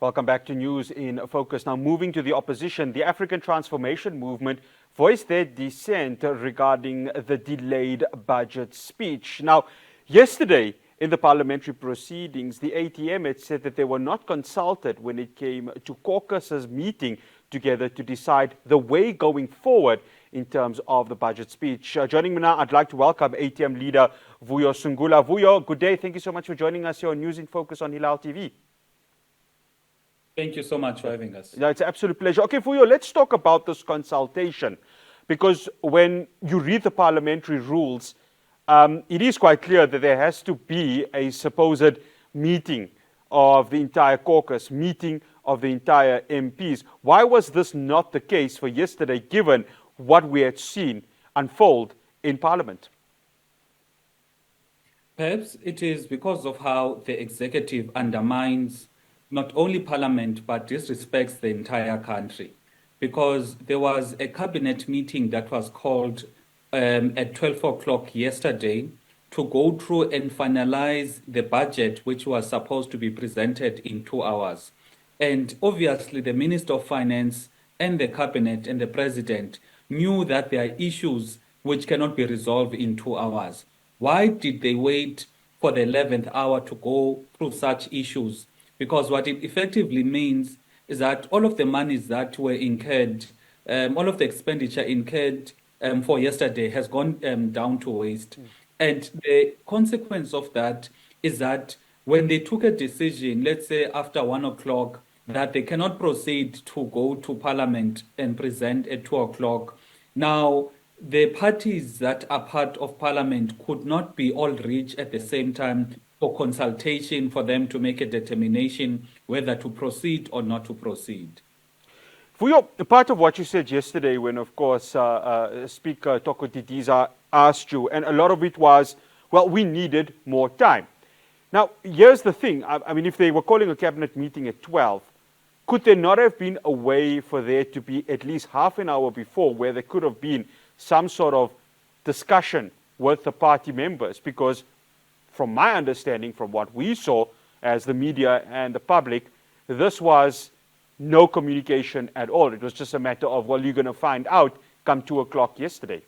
Welcome back to News in Focus. Now moving to the opposition, the African Transformation Movement voiced their dissent regarding the delayed budget speech. Now, yesterday in the parliamentary proceedings, the ATM had said that they were not consulted when it came to caucus's meeting together to decide the way going forward in terms of the budget speech. Joining me now, I'd like to welcome ATM leader Vuyo Zungula. Vuyo, good day. Thank you so much for joining us here on News in Focus on Hilaal TV. Thank you so much for having us. Yeah, it's an absolute pleasure. Okay, Vuyo, let's talk about this consultation, because when you read the parliamentary rules, it is quite clear that there has to be a supposed meeting of the entire caucus, meeting of the entire MPs. Why was this not the case for yesterday, given what we had seen unfold in Parliament? Perhaps it is because of how the executive undermines not only Parliament, but disrespects the entire country. Because there was a cabinet meeting that was called at 12 o'clock yesterday to go through and finalize the budget, which was supposed to be presented in 2 hours. And obviously the Minister of Finance and the cabinet and the president knew that there are issues which cannot be resolved in 2 hours. Why did they wait for the 11th hour to go through such issues? Because what it effectively means is that all of the monies that were incurred, all of the expenditure incurred for yesterday has gone down to waste. And the consequence of that is that when they took a decision, let's say after 1 o'clock, that they cannot proceed to go to Parliament and present at 2 o'clock. Now, the parties that are part of Parliament could not be all reached at the same time for consultation for them to make a determination whether to proceed or not to proceed. Vuyo, part of what you said yesterday when, of course, Speaker Toko Didiza asked you, and a lot of it was, well, we needed more time. Now, here's the thing. I mean, if they were calling a cabinet meeting at 12, could there not have been a way for there to be at least half an hour before where there could have been some sort of discussion with the party members? Because from my understanding, from what we saw as the media and the public, this was no communication at all. It was just a matter of, well, you're going to find out come 2 o'clock yesterday.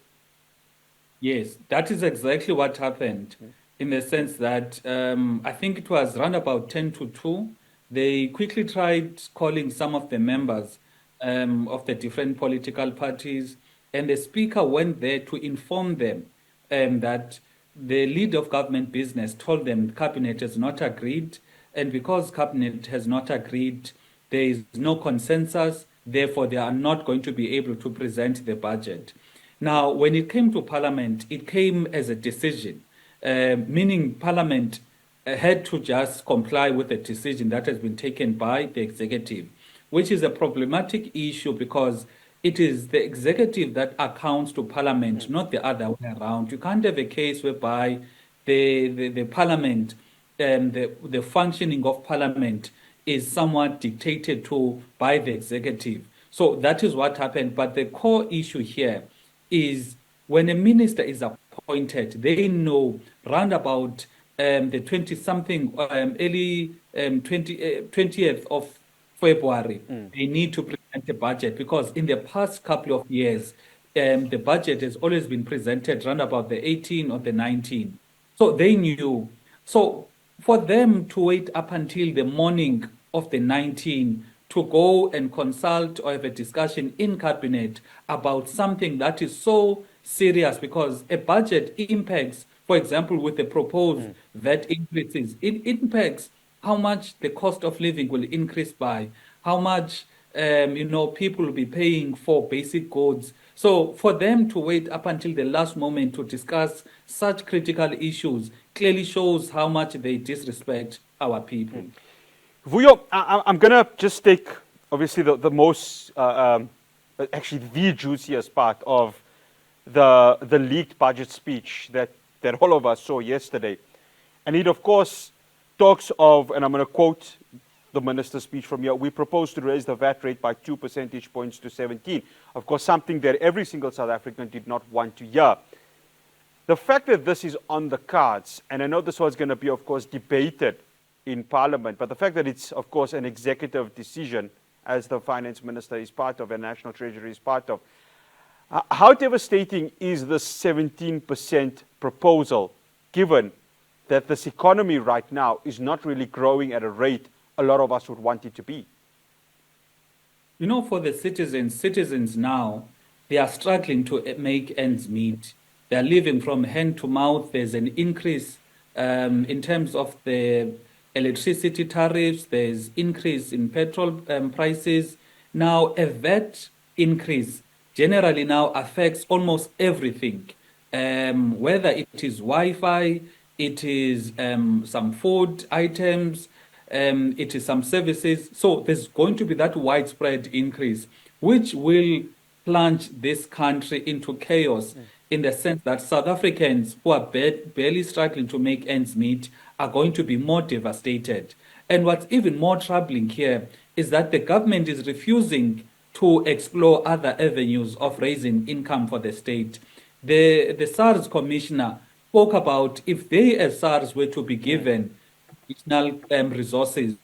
Yes, that is exactly what happened, in the sense that I think it was around about 10 to 2. They quickly tried calling some of the members of the different political parties, and the speaker went there to inform them that the leader of government business told them the cabinet has not agreed, and because cabinet has not agreed, there is no consensus, therefore they are not going to be able to present the budget. Now, when it came to Parliament, it came as a decision, meaning Parliament had to just comply with the decision that has been taken by the executive, which is a problematic issue because it is the executive that accounts to Parliament, not the other way around. You can't have a case whereby the Parliament, the functioning of Parliament is somewhat dictated to by the executive. So that is what happened. But the core issue here is when a minister is appointed, they know round about the 20-something, early 20th of February, they need to present the budget, because in the past couple of years, the budget has always been presented around about the 18 or the 19. So they knew. So for them to wait up until the morning of the 19 to go and consult or have a discussion in cabinet about something that is so serious, because a budget impacts, for example, with the proposed VAT increases, it impacts how much the cost of living will increase by, how much people will be paying for basic goods. So for them to wait up until the last moment to discuss such critical issues clearly shows how much they disrespect our people. Vuyo, I'm going to just take, obviously, the most, actually the juiciest part of the leaked budget speech that all of us saw yesterday. And it, of course, talks of, and I'm going to quote the minister's speech from here, we propose to raise the VAT rate by 2 percentage points to 17. Of course, something that every single South African did not want to hear. The fact that this is on the cards, and I know this was going to be, of course, debated in Parliament. But the fact that it's, of course, an executive decision, as the Finance Minister is part of and National Treasury is part of, how devastating is this 17% proposal, given that this economy right now is not really growing at a rate a lot of us would want it to be? You know, for the citizens now, they are struggling to make ends meet. They are living from hand to mouth. There's an increase in terms of the electricity tariffs. There's increase in petrol prices. Now, a VAT increase generally now affects almost everything, whether it is Wi-Fi, it is some food items, it is some services. So there's going to be that widespread increase, which will plunge this country into chaos in the sense that South Africans who are barely struggling to make ends meet are going to be more devastated. And what's even more troubling here is that the government is refusing to explore other avenues of raising income for the state. The SARS commissioner spoke about if they as SARS were to be given additional resources,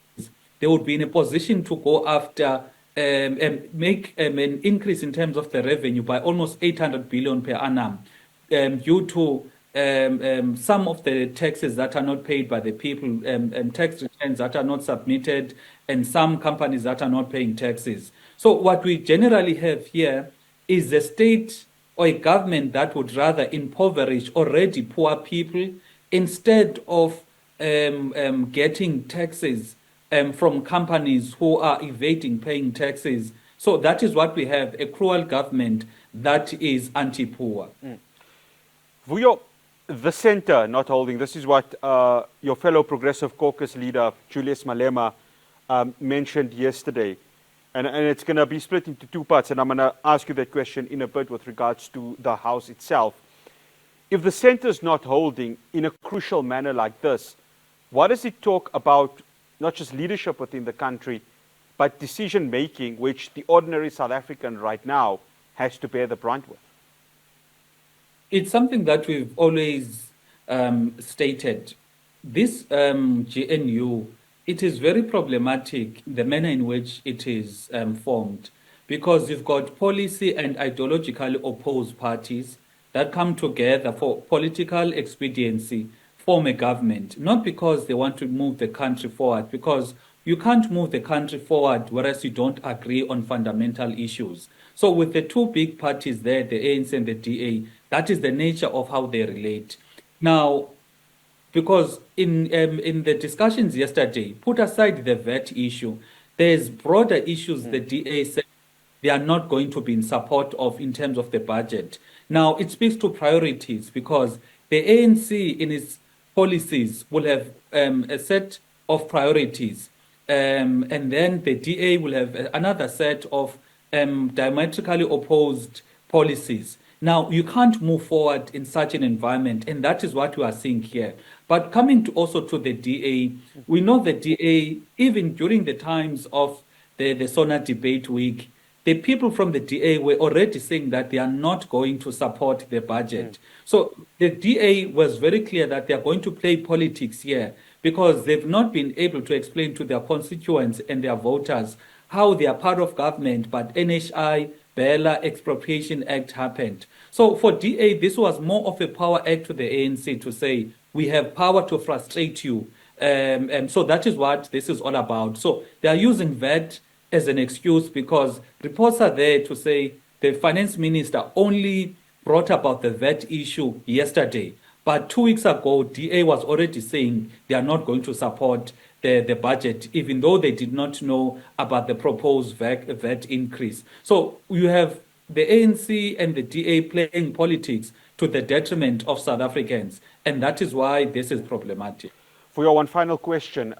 they would be in a position to go after and make an increase in terms of the revenue by almost 800 billion per annum due to some of the taxes that are not paid by the people, tax returns that are not submitted, and some companies that are not paying taxes. So what we generally have here is a state or a government that would rather impoverish already poor people instead of getting taxes from companies who are evading paying taxes. So that is what we have, a cruel government that is anti-poor. Vuyo, the centre not holding, this is what your fellow Progressive Caucus leader, Julius Malema, mentioned yesterday. And it's going to be split into two parts, and I'm going to ask you that question in a bit with regards to the House itself. If the centre is not holding in a crucial manner like this, what does it talk about, not just leadership within the country, but decision-making, which the ordinary South African right now has to bear the brunt with? It's something that we've always stated. This GNU, it is very problematic, the manner in which it is formed, because you've got policy and ideologically opposed parties that come together for political expediency, form a government, not because they want to move the country forward, because you can't move the country forward whereas you don't agree on fundamental issues. So with the two big parties there, the ANC and the DA, that is the nature of how they relate. Now, because in the discussions yesterday, put aside the VAT issue, there's broader issues the DA said they are not going to be in support of in terms of the budget. Now, it speaks to priorities because the ANC in its policies will have a set of priorities, and then the DA will have another set of diametrically opposed policies. Now, you can't move forward in such an environment, and that is what we are seeing here. But coming to also to the DA, we know the DA, even during the times of the SONA debate week, the people from the DA were already saying that they are not going to support the budget. So the DA was very clear that they are going to play politics here because they've not been able to explain to their constituents and their voters how they are part of government, but NHI, Bela Expropriation Act happened. So for DA, this was more of a power act to the ANC to say, we have power to frustrate you. And so that is what this is all about. So they are using VAT as an excuse because reports are there to say the finance minister only brought about the VAT issue yesterday. But 2 weeks ago, DA was already saying they are not going to support the budget, even though they did not know about the proposed VAT increase. So you have the ANC and the DA playing politics to the detriment of South Africans. And that is why this is problematic. For your one final question,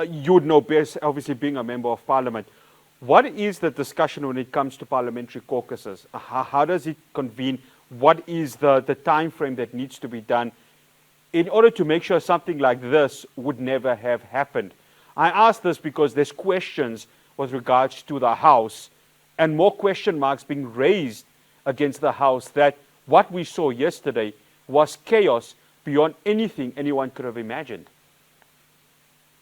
you would know best, obviously being a member of parliament, what is the discussion when it comes to parliamentary caucuses? How does it convene? What is the time frame that needs to be done in order to make sure something like this would never have happened? I ask this because there's questions with regards to the House and more question marks being raised against the House that what we saw yesterday was chaos beyond anything anyone could have imagined.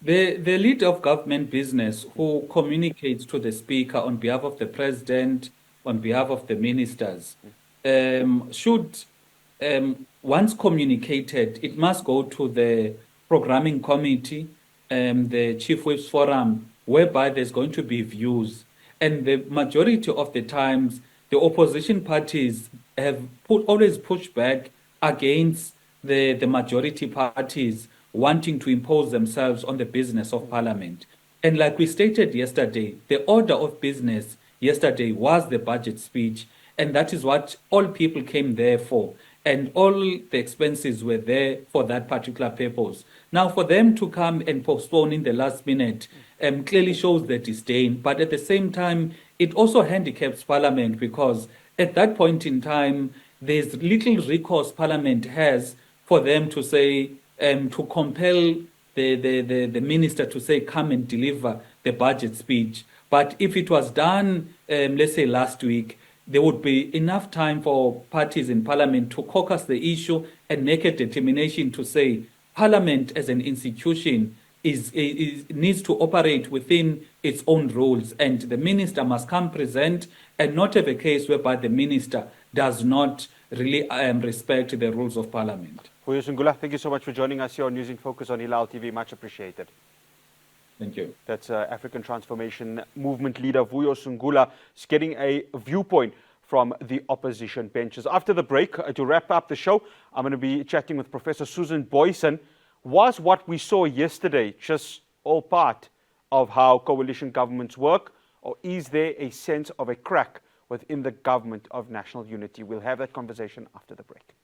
The leader of government business who communicates to the speaker on behalf of the president, on behalf of the ministers, should, once communicated, it must go to the programming committee, the chief whips forum, whereby there's going to be views. And the majority of the times, the opposition parties have always pushed back against the majority parties wanting to impose themselves on the business of parliament. And like we stated yesterday, the order of business yesterday was the budget speech, and that is what all people came there for. And all the expenses were there for that particular purpose. Now, for them to come and postpone in the last minute clearly shows the disdain, but at the same time, it also handicaps Parliament because at that point in time, there's little recourse Parliament has for them to say, to compel the minister to say, come and deliver the budget speech. But if it was done, let's say last week, there would be enough time for parties in Parliament to caucus the issue and make a determination to say Parliament as an institution needs to operate within its own rules, and the minister must come present and not have a case whereby the minister does not really respect the rules of Parliament. Vuyo Zungula, thank you so much for joining us here on News in Focus on Hilaal TV. Much appreciated. Thank you. That's African Transformation Movement leader Vuyo Zungula is getting a viewpoint from the opposition benches. After the break, to wrap up the show, I'm going to be chatting with Professor Susan Boyson. Was what we saw yesterday just all part of how coalition governments work, or is there a sense of a crack within the government of national unity? We'll have that conversation after the break.